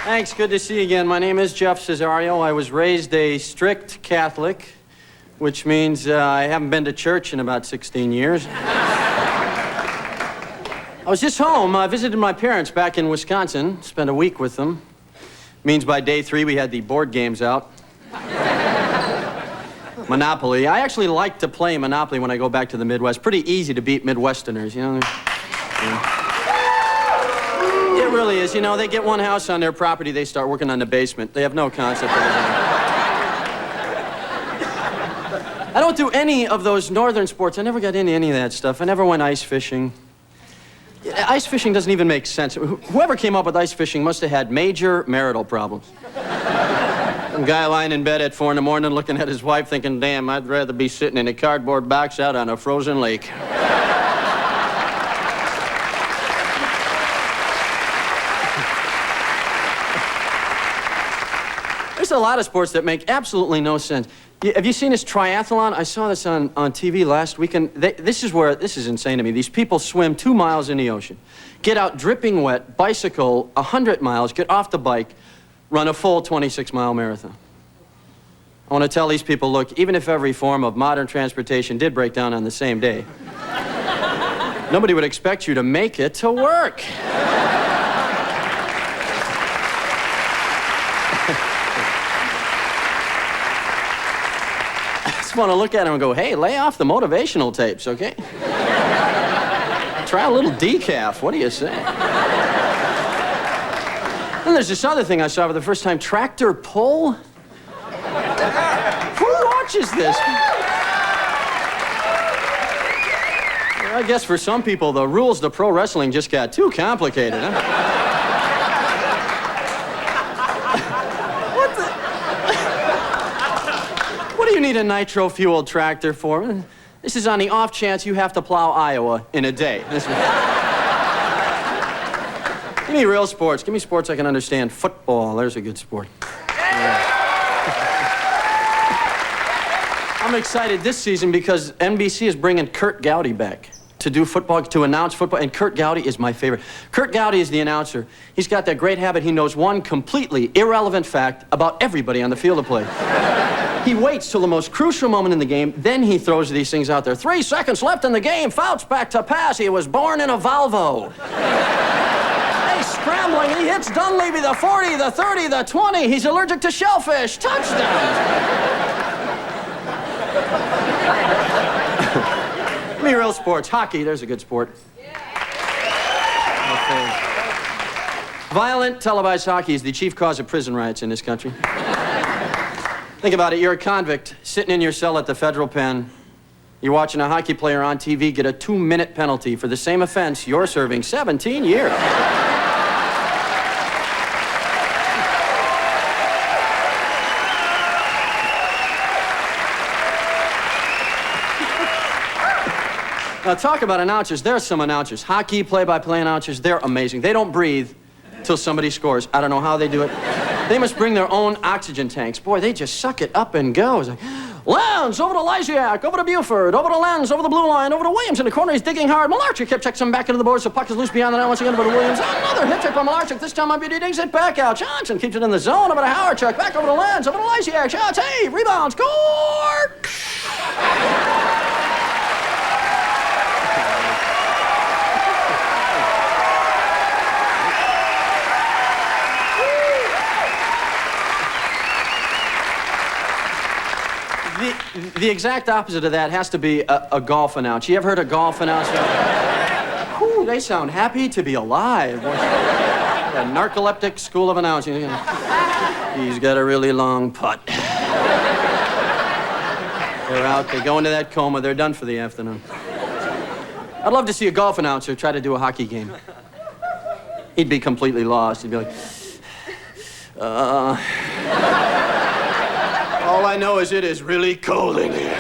Thanks, good to see you again. My name is Jeff Cesario. I was raised a strict Catholic, which means I haven't been to church in about 16 years. I was just home. I visited my parents back in Wisconsin, spent a week with them. Means by day 3 we had the board games out. Monopoly. I actually like to play Monopoly when I go back to the Midwest. Pretty easy to beat Midwesterners, you know? Yeah. It really is. You know, they get one house on their property, they start working on the basement. They have no concept of it. I don't do any of those northern sports. I never got into any of that stuff. I never went ice fishing. Ice fishing doesn't even make sense. Whoever came up with ice fishing must have had major marital problems. Some guy lying in bed at 4 in the morning looking at his wife thinking, damn, I'd rather be sitting in a cardboard box out on a frozen lake. There's a lot of sports that make absolutely no sense. Have you seen this triathlon? I saw this on TV last weekend. This is insane to me. These people swim 2 miles in the ocean, get out dripping wet, bicycle 100 miles, get off the bike, run a full 26-mile marathon. I want to tell these people, look, even if every form of modern transportation did break down on the same day, nobody would expect you to make it to work. I just want to look at them and go, hey, lay off the motivational tapes, okay? Try a little decaf. What do you say? And there's this other thing I saw for the first time, tractor pull. Who watches this? I guess for some people, the rules to pro wrestling just got too complicated, huh? What do you need a nitro-fueled tractor for? This is on the off chance you have to plow Iowa in a day. Give me real sports. Give me sports I can understand. Football, there's a good sport. Yeah. I'm excited this season because NBC is bringing Kurt Gowdy back to do football, to announce football, and Kurt Gowdy is my favorite. Kurt Gowdy is the announcer. He's got that great habit. He knows one completely irrelevant fact about everybody on the field of play. He waits till the most crucial moment in the game, then he throws these things out there. 3 seconds left in the game. Fouts back to pass. He was born in a Volvo. Scrambling, he hits Dunleavy, the 40, the 30, the 20. He's allergic to shellfish. Touchdown! Give me real sports. Hockey, there's a good sport. Okay. Violent televised hockey is the chief cause of prison riots in this country. Think about it. You're a convict sitting in your cell at the federal pen. You're watching a hockey player on TV get a 2-minute penalty for the same offense you're serving 17 years. Now, talk about announcers. There are some announcers. Hockey play-by-play announcers, they're amazing. They don't breathe till somebody scores. I don't know how they do it. They must bring their own oxygen tanks. Boy, they just suck it up and go. It's like, Lenz over to Lysiak, over to Buford, over to Lenz, over the blue line, over to Williams in the corner. He's digging hard. Malarchuk hip checks him back into the boards. The puck is loose beyond the net once again over to Williams. Another hip check by Malarchuk. This time on Beauty digs it back out. Johnson keeps it in the zone. Over to Howardchuk. Back over to Lenz. Over to Lysiak. Shots. Hey, rebound. Score! The exact opposite of that has to be a golf announcer. You ever heard a golf announcer? Whew, they sound happy to be alive. A narcoleptic school of announcing. He's got a really long putt. They're out, they go into that coma, they're done for the afternoon. I'd love to see a golf announcer try to do a hockey game. He'd be completely lost. He'd be like, all I know is it is really cold in here.